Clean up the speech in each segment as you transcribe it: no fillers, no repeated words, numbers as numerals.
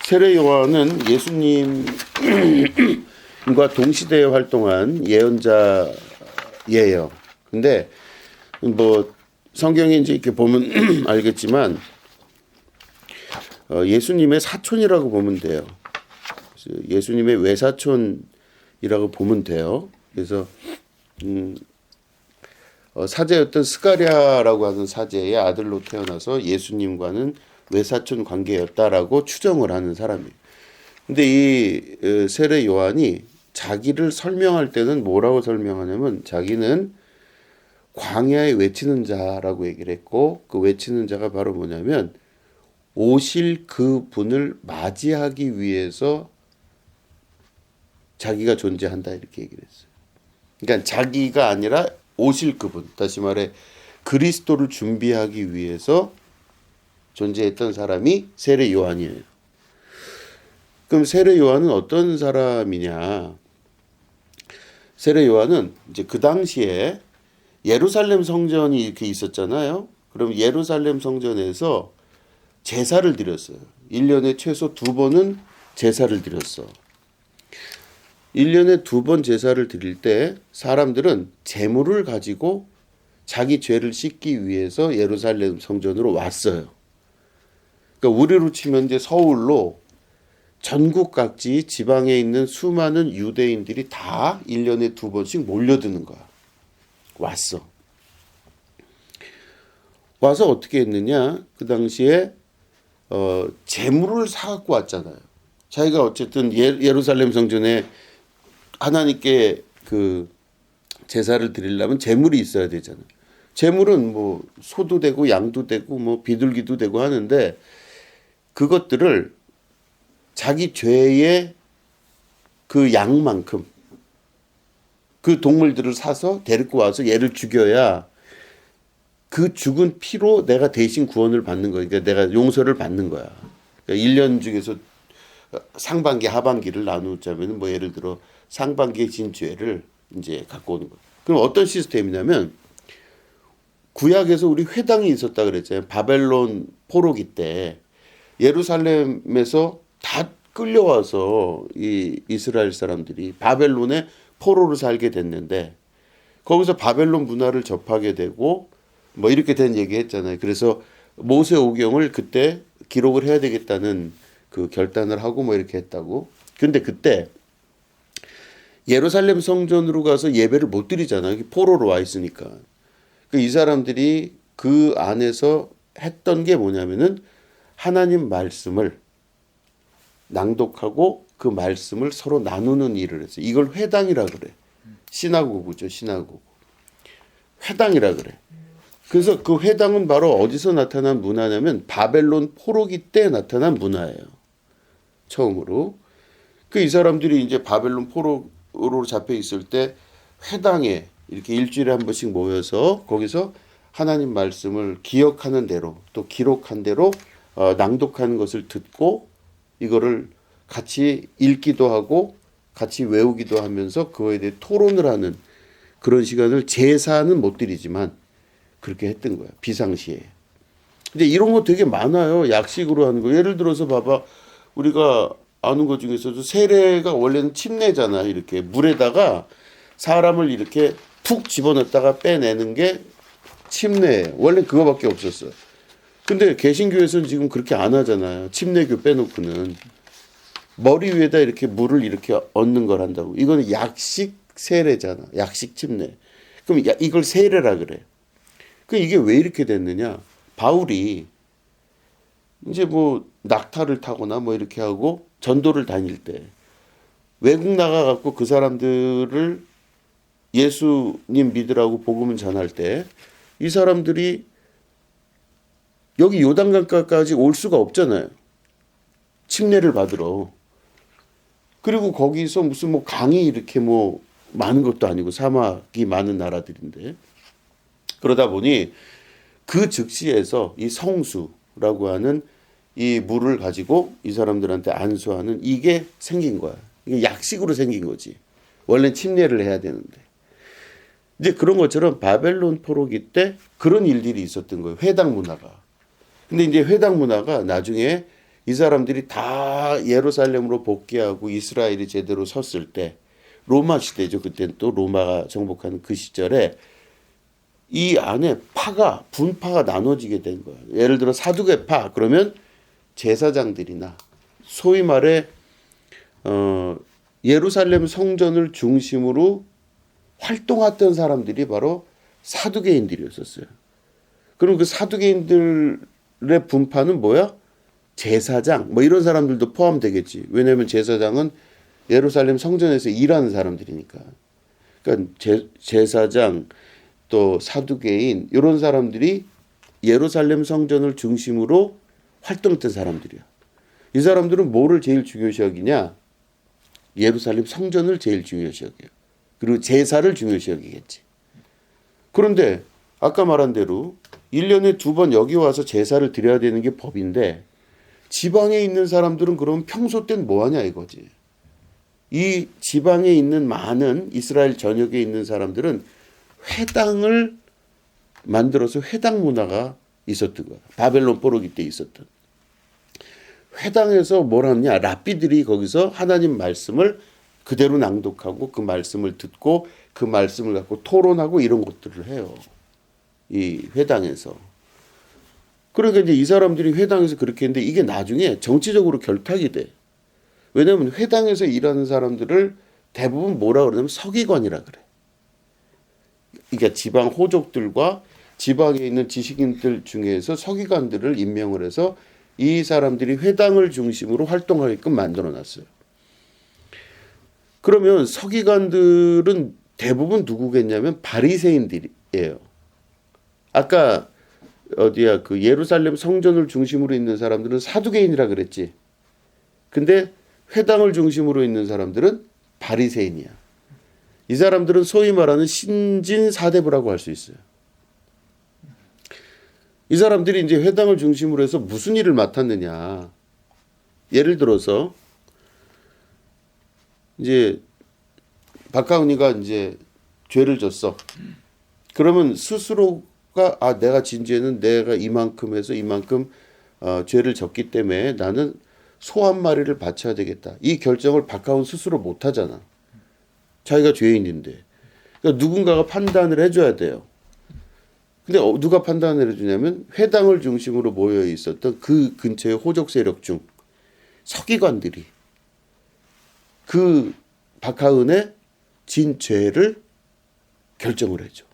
세례 요한은 예수님과 동시대에 활동한 예언자예요. 근데 뭐 성경에 이제 이렇게 보면 알겠지만 예수님의 사촌이라고 보면 돼요. 예수님의 외사촌이라고 보면 돼요. 그래서 사제였던 스가랴라고 하는 사제의 아들로 태어나서 예수님과는 외사촌 관계였다라고 추정을 하는 사람이에요. 근데 이 세례 요한이 자기를 설명할 때는 뭐라고 설명하냐면 자기는 광야에 외치는 자라고 얘기를 했고, 그 외치는 자가 바로 뭐냐면 오실 그 분을 맞이하기 위해서 자기가 존재한다 이렇게 얘기를 했어요. 그러니까 자기가 아니라 오실 그분, 다시 말해 그리스도를 준비하기 위해서 존재했던 사람이 세례 요한이에요. 그럼 세례 요한은 어떤 사람이냐? 세례 요한은 이제 그 당시에 예루살렘 성전이 이렇게 있었잖아요. 그럼 예루살렘 성전에서 제사를 드렸어요. 1년에 최소 2번은 제사를 드렸어. 1년에 2번 제사를 드릴 때 사람들은 제물을 가지고 자기 죄를 씻기 위해서 예루살렘 성전으로 왔어요. 그러니까 우리로 치면 이제 서울로 전국 각지 지방에 있는 수많은 유대인들이 다 1년에 2번씩 몰려드는 거야. 왔어. 와서 어떻게 했느냐? 그 당시에 제물을 사갖고 왔잖아요. 자기가 어쨌든 예루살렘 성전에 하나님께 그 제사를 드리려면 제물이 있어야 되잖아요. 제물은 뭐 소도 되고 양도 되고 뭐 비둘기도 되고 하는데 그것들을 자기 죄의 그 양만큼 그 동물들을 사서 데리고 와서 얘를 죽여야 그 죽은 피로 내가 대신 구원을 받는 거야. 그러니까 내가 용서를 받는 거야. 그러니까 1년 중에서 상반기 하반기를 나누자면 뭐 예를 들어 상반기에 진 죄를 이제 갖고 오는 거야. 그럼 어떤 시스템이냐면 구약에서 우리 회당이 있었다 그랬잖아요. 바벨론 포로기 때 예루살렘에서 다 끌려와서 이 이스라엘 사람들이 바벨론에 포로로 살게 됐는데 거기서 바벨론 문화를 접하게 되고 뭐 이렇게 된 얘기 했잖아요. 그래서 모세오경을 그때 기록을 해야 되겠다는 그 결단을 하고 뭐 이렇게 했다고. 근데 그때 예루살렘 성전으로 가서 예배를 못 드리잖아요. 포로로 와 있으니까. 이 사람들이 그 안에서 했던 게 뭐냐면은 하나님 말씀을 낭독하고 그 말씀을 서로 나누는 일을 했어요. 이걸 회당이라 그래. 시나고그죠, 시나고그. 회당이라 그래. 그래서 그 회당은 바로 어디서 나타난 문화냐면 바벨론 포로기 때 나타난 문화예요. 처음으로. 그 이 사람들이 이제 바벨론 포로로 잡혀 있을 때 회당에 이렇게 일주일에 한 번씩 모여서 거기서 하나님 말씀을 기억하는 대로 또 기록한 대로 낭독하는 것을 듣고 이거를 같이 읽기도 하고 같이 외우기도 하면서 그거에 대해 토론을 하는 그런 시간을 제사는 못 드리지만 그렇게 했던 거야. 비상시에. 근데 이런 거 되게 많아요. 약식으로 하는 거. 예를 들어서 봐봐. 우리가 아는 것 중에서도 세례가 원래는 침례잖아. 이렇게 물에다가 사람을 이렇게 푹 집어넣었다가 빼내는 게 침례예요. 원래 그거밖에 없었어요. 근데 개신교에서는 지금 그렇게 안 하잖아요. 침례교 빼놓고는. 머리 위에다 이렇게 물을 이렇게 얹는 걸 한다고. 이거는 약식 세례잖아. 약식 침례. 그럼 이걸 세례라 그래. 그 이게 왜 이렇게 됐느냐? 바울이 이제 뭐 낙타를 타거나 뭐 이렇게 하고 전도를 다닐 때 외국 나가갖고 그 사람들을 예수님 믿으라고 복음을 전할 때 이 사람들이 여기 요단강가까지 올 수가 없잖아요. 침례를 받으러. 그리고 거기서 무슨 뭐 강이 이렇게 뭐 많은 것도 아니고 사막이 많은 나라들인데 그러다 보니 그 즉시에서 이 성수라고 하는 이 물을 가지고 이 사람들한테 안수하는 이게 생긴 거야. 이게 약식으로 생긴 거지. 원래는 침례를 해야 되는데. 이제 그런 것처럼 바벨론 포로기 때 그런 일들이 있었던 거예요. 회당 문화가. 근데 이제 회당 문화가 나중에 이 사람들이 다 예루살렘으로 복귀하고 이스라엘이 제대로 섰을 때 로마 시대죠. 그때는 또 로마가 정복하는 그 시절에 이 안에 분파가 나눠지게 된 거예요. 예를 들어 사두개파 그러면 제사장들이나 소위 말해 예루살렘 성전을 중심으로 활동했던 사람들이 바로 사두개인들이었었어요. 그럼 그 사두개인들의 분파는 뭐야? 제사장 뭐 이런 사람들도 포함되겠지. 왜냐하면 제사장은 예루살렘 성전에서 일하는 사람들이니까. 그러니까 제사장 또 사두개인 이런 사람들이 예루살렘 성전을 중심으로 활동했던 사람들이야. 이 사람들은 뭐를 제일 중요시 여기냐? 예루살렘 성전을 제일 중요시 여겨요. 그리고 제사를 중요시 여기겠지. 그런데 아까 말한 대로 1년에 2번 여기 와서 제사를 드려야 되는 게 법인데 지방에 있는 사람들은 그럼 평소 땐 뭐하냐 이거지. 이 지방에 있는 많은 이스라엘 전역에 있는 사람들은 회당을 만들어서 회당 문화가 있었던 거야. 바벨론 포로기 때 있었던. 회당에서 뭘 하느냐. 랍비들이 거기서 하나님 말씀을 그대로 낭독하고 그 말씀을 듣고 그 말씀을 갖고 토론하고 이런 것들을 해요. 이 회당에서. 그러니까 이제 이 사람들이 회당에서 그렇게 했는데 이게 나중에 정치적으로 결탁이 돼. 왜냐하면 회당에서 일하는 사람들을 대부분 뭐라 그러냐면 서기관이라 그래. 그러니까 지방 호족들과 지방에 있는 지식인들 중에서 서기관들을 임명을 해서 이 사람들이 회당을 중심으로 활동하게끔 만들어 놨어요. 그러면 서기관들은 대부분 누구겠냐면 바리새인들이에요. 아까 어디야 그 예루살렘 성전을 중심으로 있는 사람들은 사두개인이라 그랬지. 근데 회당을 중심으로 있는 사람들은 바리새인이야. 이 사람들은 소위 말하는 신진사대부라고 할 수 있어요. 이 사람들이 이제 회당을 중심으로 해서 무슨 일을 맡았느냐. 예를 들어서 이제 박하은이가 이제 죄를 졌어. 그러면 스스로가 내가 진 죄는 내가 이만큼 해서 이만큼 죄를 졌기 때문에 나는 소 한 마리를 바쳐야 되겠다. 이 결정을 박하은 스스로 못 하잖아. 자기가 죄인인데. 그러니까 누군가가 판단을 해줘야 돼요. 근데 누가 판단을 해주냐면 회당을 중심으로 모여 있었던 그 근처의 호족 세력 중 서기관들이 그 박하은의 진 죄를 결정을 해줘.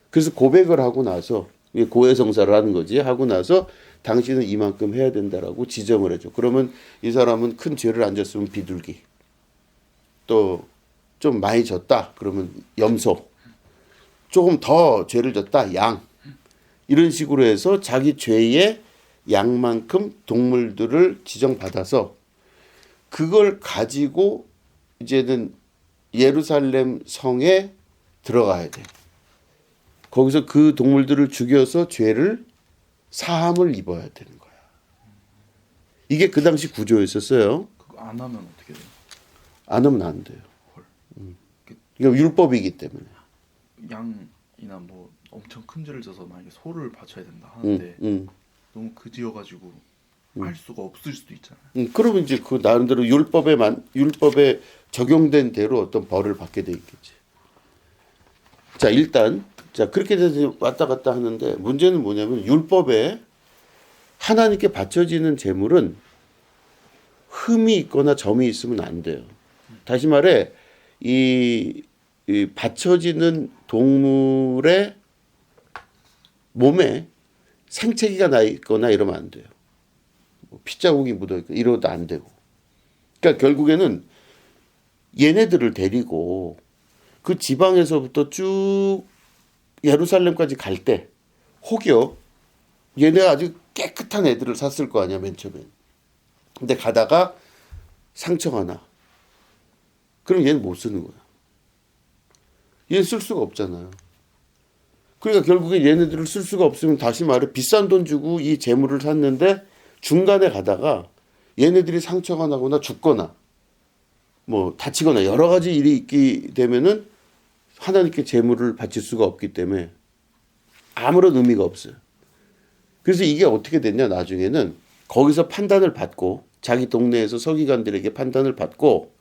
그래서 고백을 하고 나서 고해성사를 하는 거지. 하고 나서 당신은 이만큼 해야 된다라고 지정을 해줘. 그러면 이 사람은 큰 죄를 안 졌으면 비둘기. 또 좀 많이 졌다. 그러면 염소. 조금 더 죄를 졌다. 양. 이런 식으로 해서 자기 죄의 양만큼 동물들을 지정받아서 그걸 가지고 이제는 예루살렘 성에 들어가야 돼. 거기서 그 동물들을 죽여서 죄를 사함을 입어야 되는 거야. 이게 그 당시 구조였었어요. 그거 안 하면 어떻게 돼요? 안 하면 안 돼요. 이거 율법이기 때문에. 양이나 뭐 엄청 큰 죄를 져서 만약에 소를 바쳐야 된다 하는데 너무 그지여가지고 할 수가 없을 수도 있잖아요. 그러면 이제 그 나름대로 율법에 적용된 대로 어떤 벌을 받게 돼 있겠지. 자 일단 그렇게 돼서 왔다 갔다 하는데 문제는 뭐냐면 율법에 하나님께 바쳐지는 제물은 흠이 있거나 점이 있으면 안 돼요. 다시 말해 이 바쳐지는 동물의 몸에 생채기가 나 있거나 이러면 안 돼요. 핏자국이 묻어있고 이러도 안 되고. 그러니까 결국에는 얘네들을 데리고 그 지방에서부터 쭉 예루살렘까지 갈 때 혹여 얘네가 아주 깨끗한 애들을 샀을 거 아니야 맨 처음엔. 근데 가다가 상처가 나. 그럼 얘는 못 쓰는 거야. 얘는 쓸 수가 없잖아요. 그러니까 결국에 얘네들을 쓸 수가 없으면 다시 말해 비싼 돈 주고 이 재물을 샀는데 중간에 가다가 얘네들이 상처가 나거나 죽거나 뭐 다치거나 여러 가지 일이 있게 되면은 하나님께 재물을 바칠 수가 없기 때문에 아무런 의미가 없어요. 그래서 이게 어떻게 됐냐 나중에는 거기서 판단을 받고 자기 동네에서 서기관들에게 판단을 받고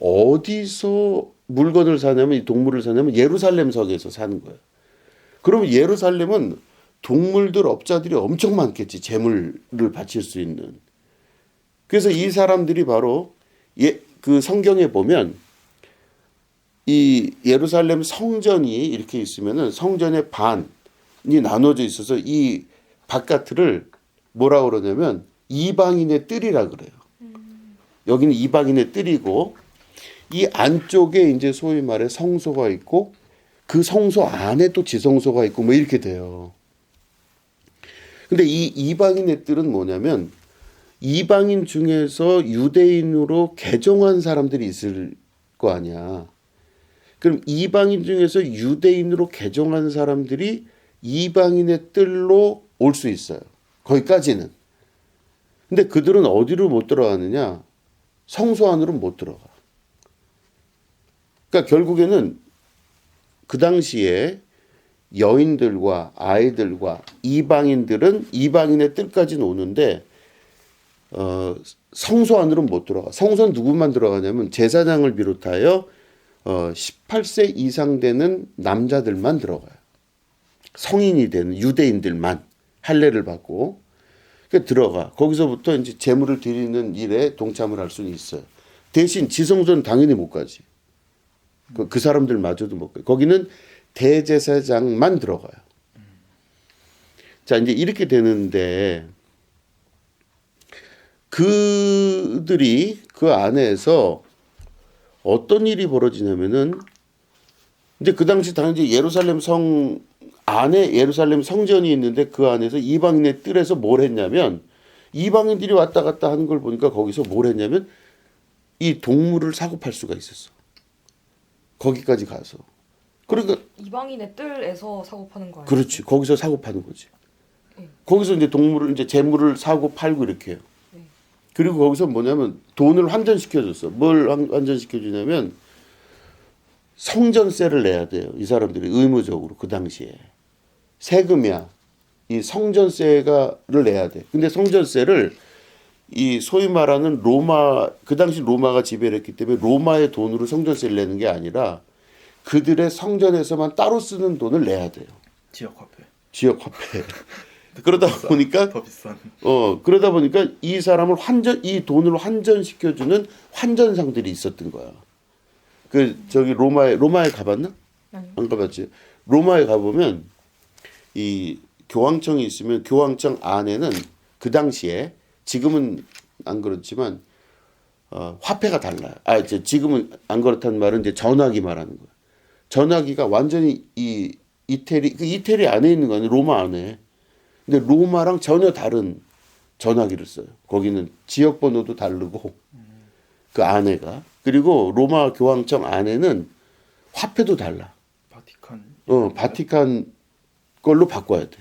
어디서 물건을 사냐면 이 동물을 사냐면 예루살렘 성에서 사는 거예요. 그러면 예루살렘은 동물들 업자들이 엄청 많겠지. 재물을 바칠 수 있는. 그래서 이 사람들이 바로 그 성경에 보면 이 예루살렘 성전이 이렇게 있으면은 성전의 반이 나눠져 있어서 이 바깥을 뭐라 그러냐면 이방인의 뜰이라 그래요. 여기는 이방인의 뜰이고 이 안쪽에 이제 소위 말해 성소가 있고 그 성소 안에 또 지성소가 있고 뭐 이렇게 돼요. 근데 이 이방인의 뜰은 뭐냐면 이방인 중에서 유대인으로 개종한 사람들이 있을 거 아니야. 그럼 이방인 중에서 유대인으로 개종한 사람들이 이방인의 뜰로 올 수 있어요. 거기까지는. 근데 그들은 어디로 못 들어가느냐? 성소 안으로 못 들어가. 그러니까 결국에는 그 당시에 여인들과 아이들과 이방인들은 이방인의 뜰까지는 오는데 성소 안으로는 못 들어가. 성소는 누구만 들어가냐면 제사장을 비롯하여 18세 이상 되는 남자들만 들어가요. 성인이 되는 유대인들만 할례를 받고 들어가. 거기서부터 이제 제물을 드리는 일에 동참을 할 수는 있어요. 대신 지성소는 당연히 못 가지. 그 사람들마저도 못 가요. 거기는 대제사장만 들어가요. 자, 이제 이렇게 되는데 그들이 그 안에서 어떤 일이 벌어지냐면은 이제 그 당시 당연히 예루살렘 성 안에 예루살렘 성전이 있는데 그 안에서 이방인의 뜰에서 뭘 했냐면 이방인들이 왔다 갔다 하는 걸 보니까 거기서 뭘 했냐면 이 동물을 사고 팔 수가 있었어. 거기까지 가서. 그러니까 이방인의 뜰에서 사고 파는 거 아니에요? 그렇지. 거기서 사고 파는 거지. 거기서 이제 동물을 이제 재물을 사고 팔고 이렇게 해요. 그리고 거기서 뭐냐면 돈을 환전시켜 줬어. 뭘 환전시켜 주냐면 성전세를 내야 돼요. 이 사람들이 의무적으로 그 당시에. 세금이야. 이 성전세가를 내야 돼. 근데 성전세를 이 소위 말하는 로마 그 당시 로마가 지배를 했기 때문에 로마의 돈으로 성전세를 내는 게 아니라 그들의 성전에서만 따로 쓰는 돈을 내야 돼요. 지역 화폐. 지역 화폐. 그러다 보니까 더 비싼. 그러다 보니까 이 사람을 이 돈을 환전시켜 주는 환전상들이 있었던 거야. 그 저기 로마에 가봤나? 아니요. 안 가봤지. 로마에 가보면 이 교황청이 있으면 교황청 안에는 그 당시에 지금은 안 그렇지만 화폐가 달라요. 이제 지금은 안 그렇다는 말은 이제 전화기 말하는 거야. 전화기가 완전히 이 이태리 안에 있는 거 아니에요. 로마 안에. 근데 로마랑 전혀 다른 전화기를 써요. 거기는 지역 번호도 다르고 그 안에가. 그리고 로마 교황청 안에는 화폐도 달라. 바티칸. 바티칸 걸로 바꿔야 돼.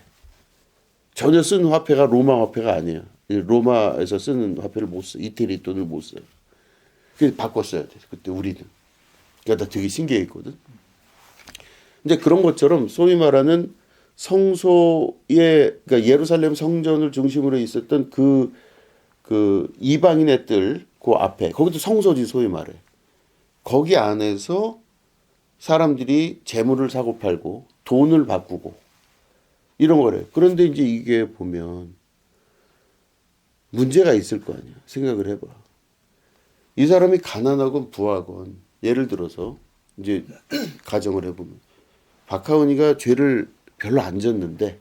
전혀 쓰는 화폐가 로마 화폐가 아니에요. 로마에서 쓰는 화폐를 못 써. 이태리 돈을 못 써요. 그래서 바꿨어야 돼. 그때 우리는. 그러니까 나 되게 신기했거든. 근데 그런 것처럼 소위 말하는 성소의 그러니까 예루살렘 성전을 중심으로 있었던 그 이방인의 뜰 그 앞에 거기도 성소지 소위 말해. 거기 안에서 사람들이 재물을 사고 팔고 돈을 바꾸고 이런 거래. 그런데 이제 이게 보면 문제가 있을 거 아니야. 생각을 해봐. 이 사람이 가난하건 부하건 예를 들어서 이제 가정을 해보면 박하은이가 죄를 별로 안 졌는데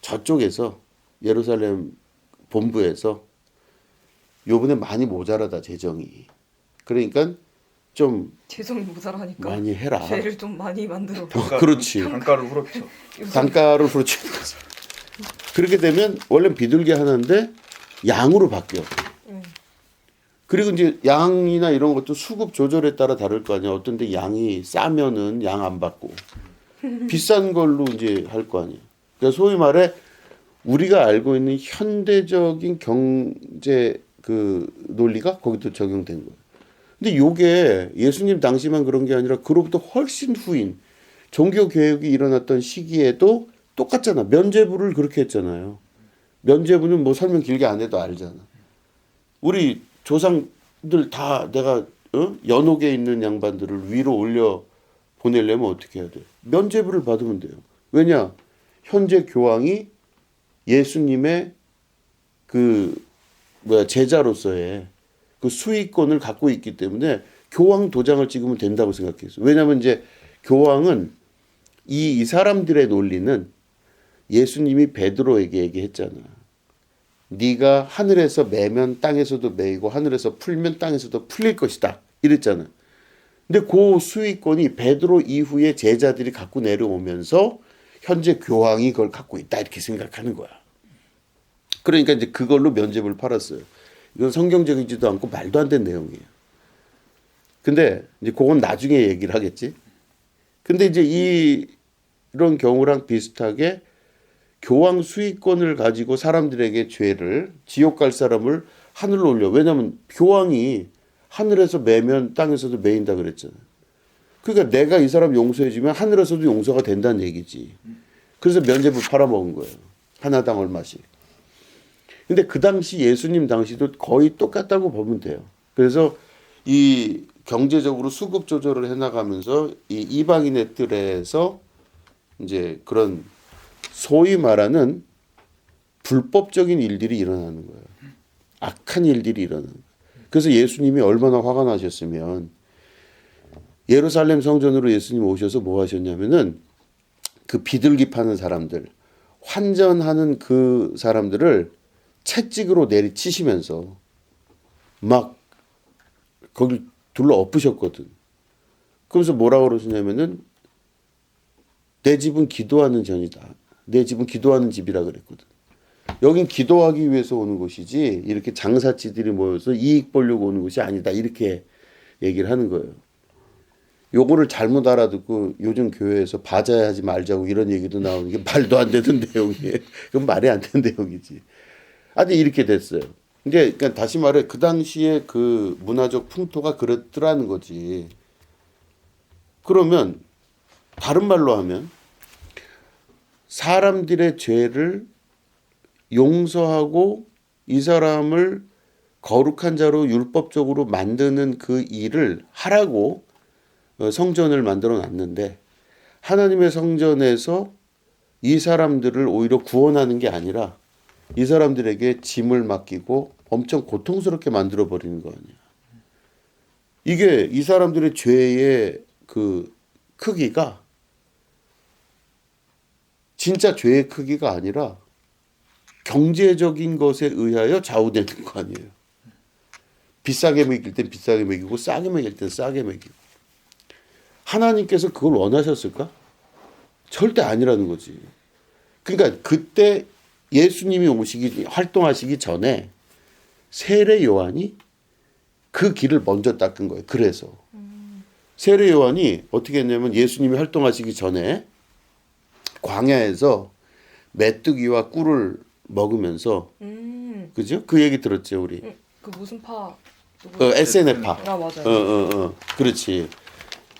저쪽에서 예루살렘 본부에서 요번에 많이 모자라다 재정이. 그러니까 좀 재정이 모자라니까 많이 해라. 죄를 좀 많이 만들어. 그렇지. 단가를 후렸죠. 단가를 후려치는 거죠. 그렇게 되면 원래 비둘기 하나인데 양으로 바뀌어. 그리고 이제 양이나 이런 것도 수급 조절에 따라 다를 거 아니야. 어떤 데 양이 싸면은 양 안 받고 비싼 걸로 이제 할 거 아니야. 그러니까 소위 말해 우리가 알고 있는 현대적인 경제 그 논리가 거기도 적용된 거예요. 근데 요게 예수님 당시만 그런 게 아니라 그로부터 훨씬 후인 종교 개혁이 일어났던 시기에도 똑같잖아. 면죄부를 그렇게 했잖아요. 면죄부는 뭐 설명 길게 안 해도 알잖아. 우리 조상들 다 내가 연옥에 있는 양반들을 위로 올려 보내려면 어떻게 해야 돼? 면죄부를 받으면 돼요. 왜냐? 현재 교황이 예수님의 제자로서의 그 수의권을 갖고 있기 때문에 교황 도장을 찍으면 된다고 생각했어요. 왜냐하면 이제 교황은 이 사람들의 논리는 예수님이 베드로에게 얘기했잖아. 네가 하늘에서 매면 땅에서도 매이고 하늘에서 풀면 땅에서도 풀릴 것이다. 이랬잖아. 근데 그 수의권이 베드로 이후에 제자들이 갖고 내려오면서 현재 교황이 그걸 갖고 있다 이렇게 생각하는 거야. 그러니까 이제 그걸로 면죄부를 팔았어요. 이건 성경적이지도 않고 말도 안 되는 내용이에요. 근데 이제 그건 나중에 얘기를 하겠지. 근데 이제 이런 경우랑 비슷하게 교황 수의권을 가지고 사람들에게 죄를 지옥 갈 사람을 하늘로 올려. 왜냐하면 교황이 하늘에서 매면 땅에서도 매인다 그랬잖아. 그러니까 내가 이 사람 용서해주면 하늘에서도 용서가 된다는 얘기지. 그래서 면죄부 팔아먹은 거예요. 하나당 얼마씩. 근데 그 당시 예수님 당시도 거의 똑같다고 보면 돼요. 그래서 이 경제적으로 수급 조절을 해나가면서 이 이방인의 뜰에서 이제 그런 소위 말하는 불법적인 일들이 일어나는 거예요. 악한 일들이 일어나는 거예요. 그래서 예수님이 얼마나 화가 나셨으면 예루살렘 성전으로 예수님 오셔서 뭐 하셨냐면은 그 비둘기 파는 사람들, 환전하는 그 사람들을 채찍으로 내리치시면서 막 거기 둘러 엎으셨거든. 그러면서 뭐라고 그러시냐면은 내 집은 기도하는 전이다. 내 집은 기도하는 집이라 그랬거든. 여긴 기도하기 위해서 오는 곳이지 이렇게 장사치들이 모여서 이익 보려고 오는 곳이 아니다. 이렇게 얘기를 하는 거예요. 요거를 잘못 알아듣고 요즘 교회에서 바자하지 말자고 이런 얘기도 나오는 게 말도 안 되는 내용이에요. 그건 말이 안 되는 내용이지. 아니 이렇게 됐어요. 이제 그러니까 다시 말해 그 당시에 그 문화적 풍토가 그렇더라는 거지. 그러면 다른 말로 하면 사람들의 죄를 용서하고 이 사람을 거룩한 자로 율법적으로 만드는 그 일을 하라고 성전을 만들어 놨는데 하나님의 성전에서 이 사람들을 오히려 구원하는 게 아니라 이 사람들에게 짐을 맡기고 엄청 고통스럽게 만들어 버리는 거 아니야. 이게 이 사람들의 죄의 그 크기가 진짜 죄의 크기가 아니라 경제적인 것에 의하여 좌우되는 거 아니에요. 비싸게 먹일 땐 비싸게 먹이고 싸게 먹일 땐 싸게 먹이고. 하나님께서 그걸 원하셨을까? 절대 아니라는 거지. 그러니까 그때 예수님이 활동하시기 전에 세례 요한이 그 길을 먼저 닦은 거예요. 그래서 세례 요한이 어떻게 했냐면 예수님이 활동하시기 전에 광야에서 메뚜기와 꿀을 먹으면서 그죠? 그 얘기 들었죠 우리. 그 무슨 파? 에세네파. 아 맞아요. 그렇지.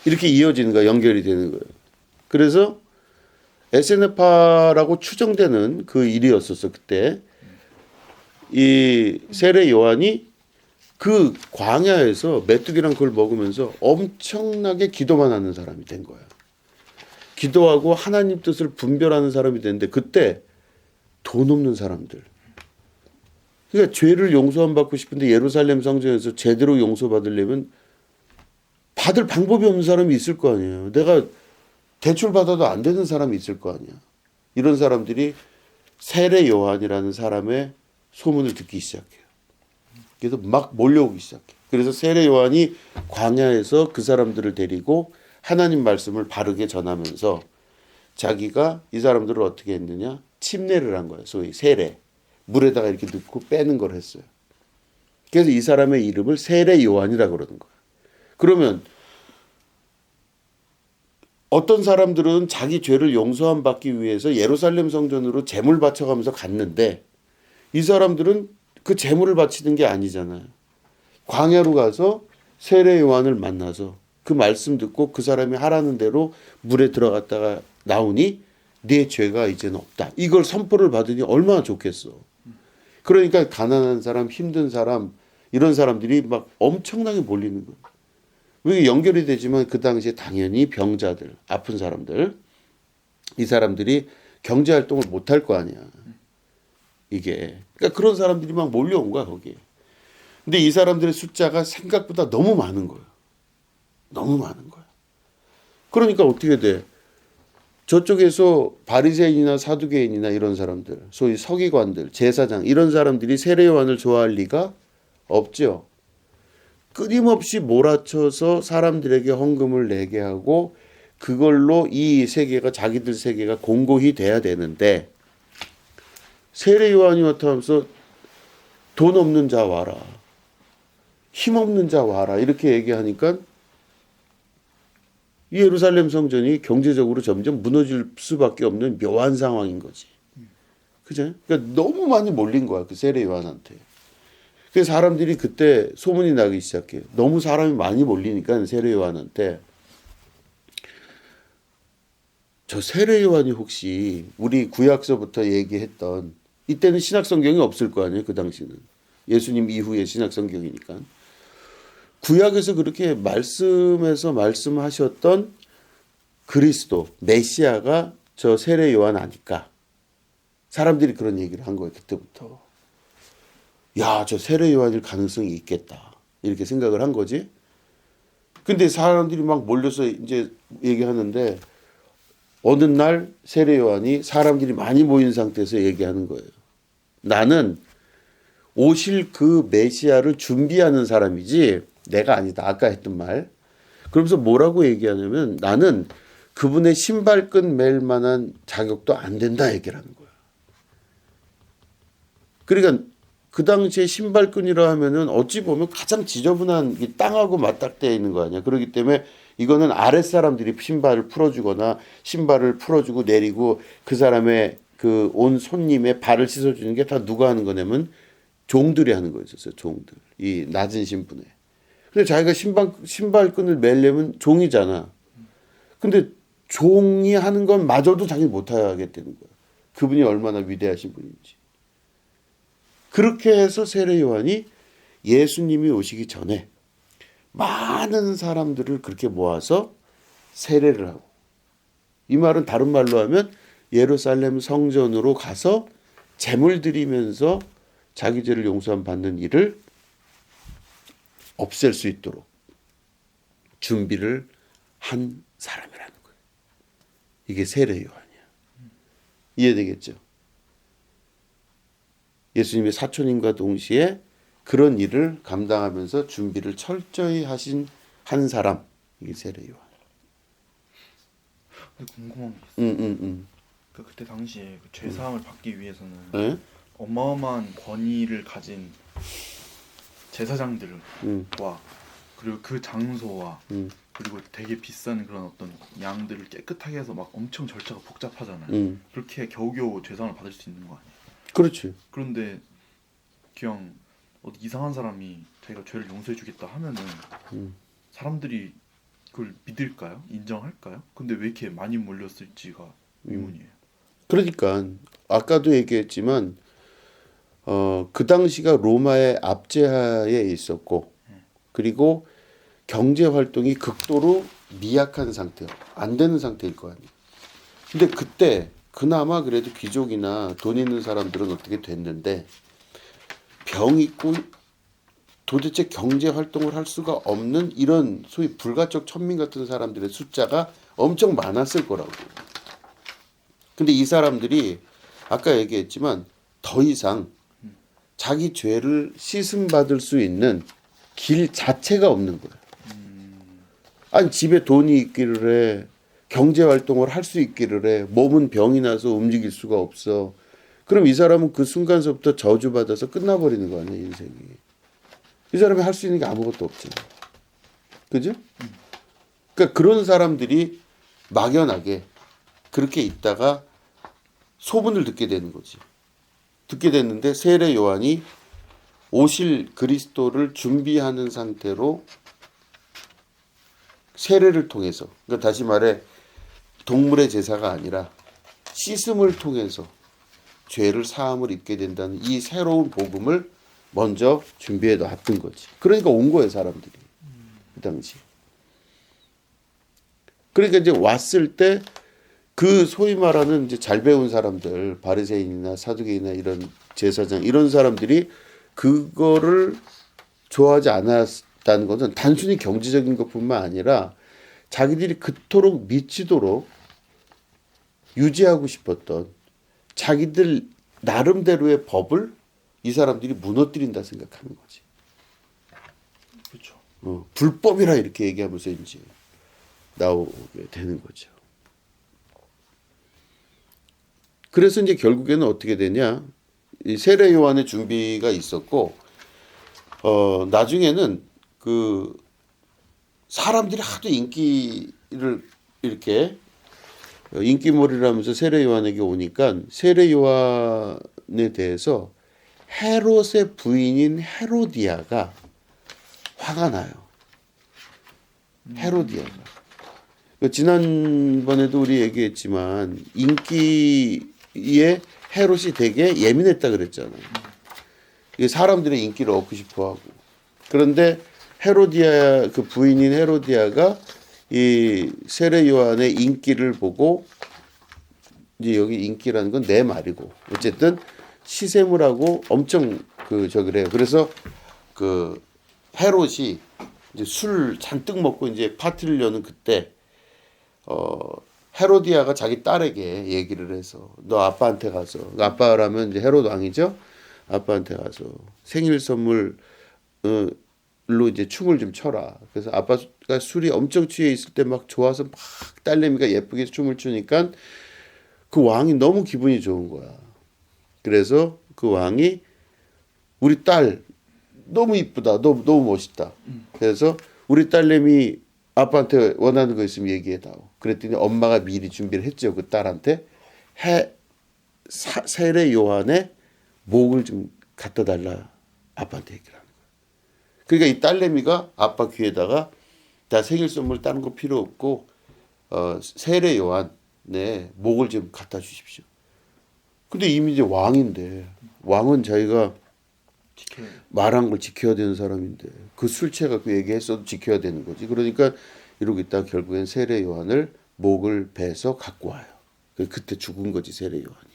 이렇게 이어지는 거야. 연결이 되는 거예요. 그래서 에세네파라고 추정되는 그 일이었었어 그때. 이 세례 요한이 그 광야에서 메뚜기랑 그걸 먹으면서 엄청나게 기도만 하는 사람이 된 거야. 기도하고 하나님 뜻을 분별하는 사람이 됐는데 그때 돈 없는 사람들. 그러니까 죄를 용서 안 받고 싶은데 예루살렘 성전에서 제대로 용서받으려면 받을 방법이 없는 사람이 있을 거 아니에요. 내가 대출 받아도 안 되는 사람이 있을 거 아니야. 이런 사람들이 세례 요한이라는 사람의 소문을 듣기 시작해요. 그래서 막 몰려오기 시작해. 그래서 세례 요한이 광야에서 그 사람들을 데리고 하나님 말씀을 바르게 전하면서 자기가 이 사람들을 어떻게 했느냐? 침례를 한 거예요. 소위 세례. 물에다가 이렇게 넣고 빼는 걸 했어요. 그래서 이 사람의 이름을 세례 요한이라고 그러는 거예요. 그러면 어떤 사람들은 자기 죄를 용서함 받기 위해서 예루살렘 성전으로 제물 바쳐가면서 갔는데 이 사람들은 그 제물을 바치는 게 아니잖아요. 광야로 가서 세례 요한을 만나서 그 말씀 듣고 그 사람이 하라는 대로 물에 들어갔다가 나오니 네 죄가 이제는 없다. 이걸 선포를 받으니 얼마나 좋겠어. 그러니까 가난한 사람, 힘든 사람 이런 사람들이 막 엄청나게 몰리는 거예요. 이게 연결이 되지만 그 당시에 당연히 병자들, 아픈 사람들 이 사람들이 경제 활동을 못 할 거 아니야. 이게 그러니까 그런 사람들이 막 몰려온 거야 거기에. 근데 이 사람들의 숫자가 생각보다 너무 많은 거예요. 너무 많은 거야. 그러니까 어떻게 돼? 저쪽에서 바리새인이나 사두개인이나 이런 사람들, 소위 서기관들, 제사장 이런 사람들이 세례 요한을 좋아할 리가 없죠. 끊임없이 몰아쳐서 사람들에게 헌금을 내게 하고 그걸로 이 세계가 자기들 세계가 공고히 돼야 되는데 세례 요한이 나타나면서 돈 없는 자 와라. 힘 없는 자 와라. 이렇게 얘기하니까 이 예루살렘 성전이 경제적으로 점점 무너질 수밖에 없는 묘한 상황인 거지. 그죠? 그러니까 너무 많이 몰린 거야. 그 세례 요한한테. 그래서 사람들이 그때 소문이 나기 시작해요. 너무 사람이 많이 몰리니까 세례 요한한테 저 세례 요한이 혹시 우리 구약서부터 얘기했던 이때는 신약 성경이 없을 거 아니에요. 그 당시는. 예수님 이후의 신약 성경이니까. 구약에서 그렇게 말씀에서 말씀하셨던 그리스도 메시아가 저 세례 요한 아닐까. 사람들이 그런 얘기를 한 거예요. 그때부터. 야, 저 세례 요한일 가능성이 있겠다. 이렇게 생각을 한 거지. 근데 사람들이 막 몰려서 이제 얘기하는데 어느 날 세례 요한이 사람들이 많이 모인 상태에서 얘기하는 거예요. 나는 오실 그 메시아를 준비하는 사람이지 내가 아니다. 아까 했던 말. 그러면서 뭐라고 얘기하냐면 나는 그분의 신발끈 맬 만한 자격도 안 된다 얘기를 하는 거야. 그러니까 그 당시에 신발끈이라 하면은 어찌 보면 가장 지저분한 이 땅하고 맞닥뜨려 있는 거 아니야. 그렇기 때문에 이거는 아랫 사람들이 신발을 풀어주거나 신발을 풀어주고 내리고 그 사람의 그 온 손님의 발을 씻어주는 게 다 누가 하는 거냐면 종들이 하는 거였었어요. 종들. 이 낮은 신분에. 근데 자기가 신발끈을 매려면 종이잖아. 근데 종이 하는 건 마저도 자기는 못하게 되는 거야. 그분이 얼마나 위대하신 분인지. 그렇게 해서 세례 요한이 예수님이 오시기 전에 많은 사람들을 그렇게 모아서 세례를 하고 이 말은 다른 말로 하면 예루살렘 성전으로 가서 제물 드리면서 자기 죄를 용서함 받는 일을 없앨 수 있도록 준비를 한 사람이라는 거예요. 이게 세례 요한이야. 이해되겠죠? 예수님의 사촌님과 동시에 그런 일을 감당하면서 준비를 철저히 하신 한 사람. 이게 세례 요한. 근데 궁금한 게 있어요. 그때 당시에 그 죄사함을 받기 위해서는 네? 어마어마한 권위를 가진 제사장들과 그리고 그 장소와 그리고 되게 비싼 그런 어떤 양들을 깨끗하게 해서 막 엄청 절차가 복잡하잖아요. 그렇게 겨우겨우 죄사함을 받을 수 있는 거 아니에요? 그렇지. 그런데 그냥 어디 이상한 사람이 자기가 죄를 용서해 주겠다 하면은 사람들이 그걸 믿을까요? 인정할까요? 근데 왜 이렇게 많이 몰렸을지가 의문이에요. 그러니까 아까도 얘기했지만 그 당시가 로마의 압제하에 있었고 그리고 경제 활동이 극도로 미약한 상태, 안 되는 상태일 거 아니에요. 근데 그때 그나마 그래도 귀족이나 돈 있는 사람들은 어떻게 됐는데 병 있고 도대체 경제 활동을 할 수가 없는 이런 소위 불가촉 천민 같은 사람들의 숫자가 엄청 많았을 거라고. 근데 이 사람들이 아까 얘기했지만 더 이상 자기 죄를 씻음 받을 수 있는 길 자체가 없는 거야. 아니 집에 돈이 있기를 해. 경제 활동을 할 수 있기를 해. 몸은 병이 나서 움직일 수가 없어. 그럼 이 사람은 그 순간서부터 저주받아서 끝나버리는 거 아니야, 인생이. 이 사람이 할 수 있는 게 아무것도 없잖아. 그죠? 그러니까 그런 사람들이 막연하게 그렇게 있다가 소문을 듣게 되는 거지. 듣게 됐는데 세례 요한이 오실 그리스도를 준비하는 상태로 세례를 통해서, 그러니까 다시 말해 동물의 제사가 아니라 씻음을 통해서 죄를 사함을 입게 된다는 이 새로운 복음을 먼저 준비해 놨던 거지. 그러니까 온 거예요, 사람들이. 그 당시. 그러니까 이제 왔을 때 그 소위 말하는 이제 잘 배운 사람들, 바리새인이나 사두개인이나 이런 제사장 이런 사람들이 그거를 좋아하지 않았다는 것은 단순히 경제적인 것뿐만 아니라 자기들이 그토록 미치도록 유지하고 싶었던 자기들 나름대로의 법을 이 사람들이 무너뜨린다 생각하는 거지. 그렇죠. 불법이라 이렇게 얘기하면서 이제 나오게 되는 거죠. 그래서 이제 결국에는 어떻게 되냐? 이 세례 요한의 준비가 있었고, 나중에는 그 사람들이 하도 인기를 이렇게 인기몰이라면서 세례 요한에게 오니까 세례 요한에 대해서 헤롯의 부인인 헤로디아가 화가 나요. 헤로디아가. 지난번에도 우리 얘기했지만 인기에 헤롯이 되게 예민했다 그랬잖아요. 이게 사람들의 인기를 얻고 싶어하고. 그런데 헤로디아 그 부인인 헤로디아가 이 세례 요한의 인기를 보고 이제 여기 인기라는 건 내 말이고 어쨌든 시샘을 하고 엄청 그래요. 그래서 그 헤롯이 이제 술 잔뜩 먹고 이제 파티를 여는 그때 헤로디아가 자기 딸에게 얘기를 해서 너 아빠한테 가서 아빠라면 이제 헤롯 왕이죠. 아빠한테 가서 생일 선물로 이제 춤을 좀 춰라. 그래서 아빠가 술이 엄청 취해 있을 때 막 좋아서 막 딸내미가 예쁘게 춤을 추니까 그 왕이 너무 기분이 좋은 거야. 그래서 그 왕이 우리 딸 너무 이쁘다. 너무 멋있다. 그래서 우리 딸내미 아빠한테 원하는 거 있으면 얘기해다오. 그랬더니 엄마가 미리 준비를 했죠. 그 딸한테 세례 요한의 목을 좀 갖다 달라 아빠한테 얘기를 하는 거야. 그러니까 이 딸내미가 아빠 귀에다가 다 생일 선물 다른 거 필요 없고 세례 요한의 목을 좀 갖다 주십시오. 근데 이미 이제 왕인데 왕은 자기가 말한 걸 지켜야 되는 사람인데 그 술 취해갖고 얘기했어도 지켜야 되는 거지. 그러니까 이러고 있다가 결국엔 세례 요한을 목을 베서 갖고 와요. 그때 죽은 거지 세례 요한이.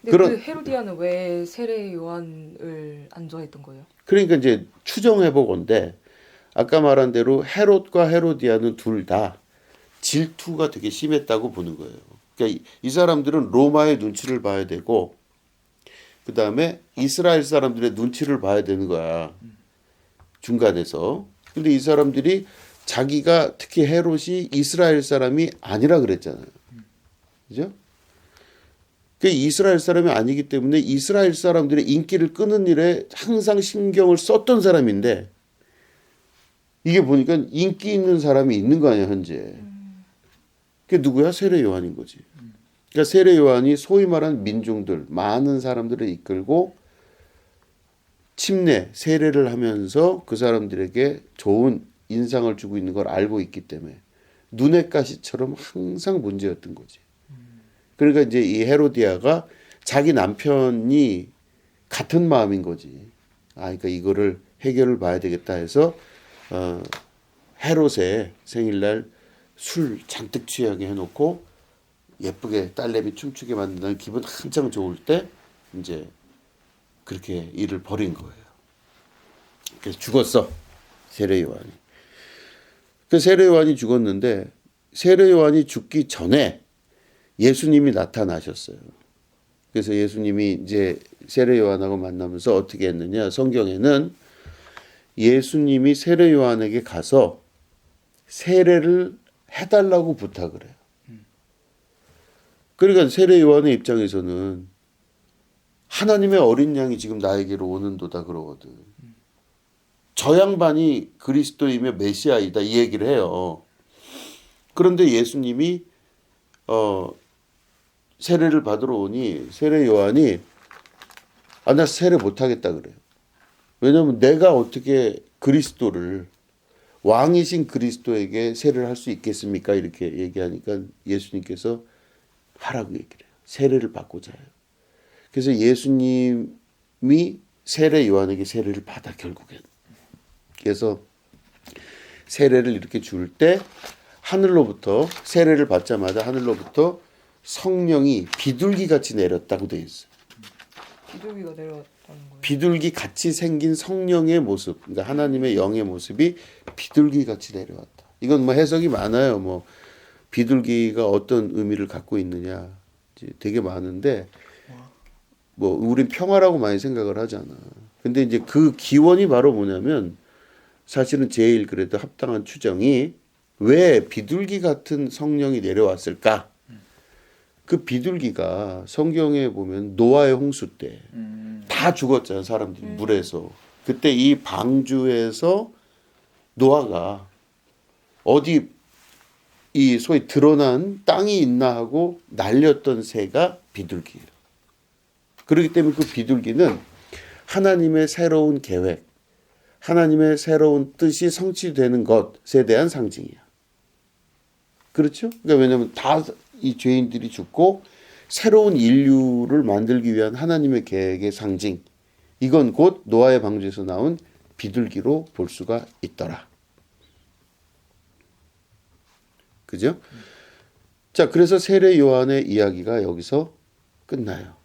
근데 그 헤로디아는 왜 세례 요한을 안 좋아했던 거예요? 그러니까 이제 추정해보건데 아까 말한 대로 헤롯과 헤로디아는 둘 다 질투가 되게 심했다고 보는 거예요. 그러니까 이 사람들은 로마의 눈치를 봐야 되고 그 다음에 이스라엘 사람들의 눈치를 봐야 되는 거야. 중간에서. 근데 이 사람들이 자기가 특히 헤롯이 이스라엘 사람이 아니라 그랬잖아요. 그죠? 그 이스라엘 사람이 아니기 때문에 이스라엘 사람들의 인기를 끄는 일에 항상 신경을 썼던 사람인데 이게 보니까 인기 있는 사람이 있는 거 아니야, 현재. 그게 누구야? 세례 요한인 거지. 그러니까 세례 요한이 소위 말하는 민중들, 많은 사람들을 이끌고 침례, 세례를 하면서 그 사람들에게 좋은 인상을 주고 있는 걸 알고 있기 때문에 눈의 가시처럼 항상 문제였던 거지. 그러니까 이제 이 헤로디아가 자기 남편이 같은 마음인 거지. 그러니까 이거를 해결을 봐야 되겠다 해서 헤롯의 생일날 술 잔뜩 취하게 해놓고 예쁘게 딸내미 춤추게 만든다는 기분 한창 좋을 때 이제 그렇게 일을 벌인 거예요. 그래서 죽었어 세례 요한이. 그 세례 요한이 죽었는데 세례 요한이 죽기 전에 예수님이 나타나셨어요. 그래서 예수님이 이제 세례 요한하고 만나면서 어떻게 했느냐? 성경에는 예수님이 세례 요한에게 가서 세례를 해달라고 부탁을 해요. 그러니까 세례 요한의 입장에서는 하나님의 어린 양이 지금 나에게로 오는도다 그러거든. 저 양반이 그리스도이며 메시아이다 이 얘기를 해요. 그런데 예수님이 세례를 받으러 오니 세례 요한이 나 세례 못하겠다 그래요. 왜냐하면 내가 어떻게 그리스도를 왕이신 그리스도에게 세례를 할 수 있겠습니까? 이렇게 얘기하니까 예수님께서 하라고 얘기를 해요. 세례를 받고자 해요. 그래서 예수님이 세례 요한에게 세례를 받아 결국엔. 그래서 세례를 이렇게 줄 때 하늘로부터 세례를 받자마자 하늘로부터 성령이 비둘기 같이 내렸다고 되어 있어요. 비둘기가 내려왔다는 거예요. 비둘기 같이 생긴 성령의 모습, 그러니까 하나님의 영의 모습이 비둘기 같이 내려왔다. 이건 뭐 해석이 많아요. 뭐 비둘기가 어떤 의미를 갖고 있느냐 이제 되게 많은데 뭐 우린 평화라고 많이 생각을 하잖아. 근데 이제 그 기원이 바로 뭐냐면 사실은 제일 그래도 합당한 추정이 왜 비둘기 같은 성령이 내려왔을까? 그 비둘기가 성경에 보면 노아의 홍수 때 다 죽었잖아요. 사람들이 물에서. 그때 이 방주에서 노아가 어디 이 소위 드러난 땅이 있나 하고 날렸던 새가 비둘기예요. 그렇기 때문에 그 비둘기는 하나님의 새로운 계획, 하나님의 새로운 뜻이 성취되는 것에 대한 상징이야. 그렇죠? 그러니까 왜냐하면 다 이 죄인들이 죽고 새로운 인류를 만들기 위한 하나님의 계획의 상징. 이건 곧 노아의 방주에서 나온 비둘기로 볼 수가 있더라. 그죠? 자, 그래서 세례 요한의 이야기가 여기서 끝나요.